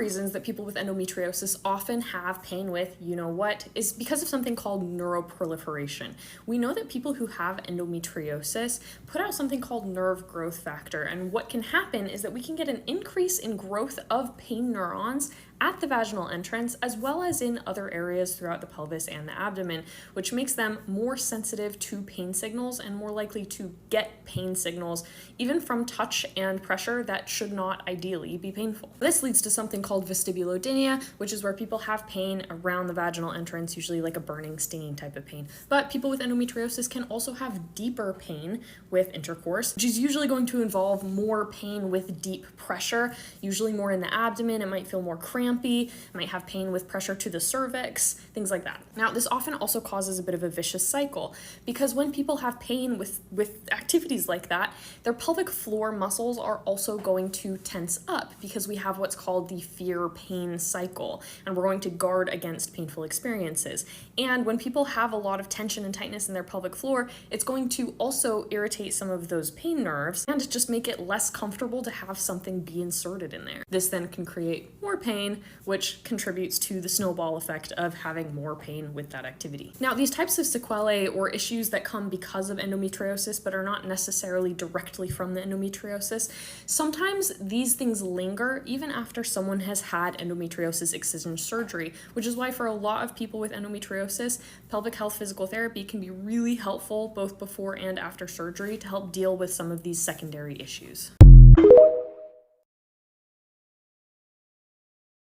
reasons that people with endometriosis often have pain with, you know what, is because of something called neuroproliferation. We know that people who have endometriosis put out something called nerve growth factor, and what can happen is that we can get an increase in growth of pain neurons at the vaginal entrance, as well as in other areas throughout the pelvis and the abdomen, which makes them more sensitive to pain signals and more likely to get pain signals, even from touch and pressure that should not ideally be painful. This leads to something called vestibulodynia, which is where people have pain around the vaginal entrance, usually like a burning, stinging type of pain. But people with endometriosis can also have deeper pain with intercourse, which is usually going to involve more pain with deep pressure, usually more in the abdomen. It might feel more crampy, might have pain with pressure to the cervix, things like that. Now, this often also causes a bit of a vicious cycle, because when people have pain with activities like that, their pelvic floor muscles are also going to tense up, because we have what's called the fear-pain cycle, and we're going to guard against painful experiences. And when people have a lot of tension and tightness in their pelvic floor, it's going to also irritate some of those pain nerves and just make it less comfortable to have something be inserted in there. This then can create more pain, which contributes to the snowball effect of having more pain with that activity. Now, these types of sequelae or issues that come because of endometriosis but are not necessarily directly from the endometriosis, sometimes these things linger even after someone has had endometriosis excision surgery, which is why for a lot of people with endometriosis, pelvic health physical therapy can be really helpful both before and after surgery to help deal with some of these secondary issues.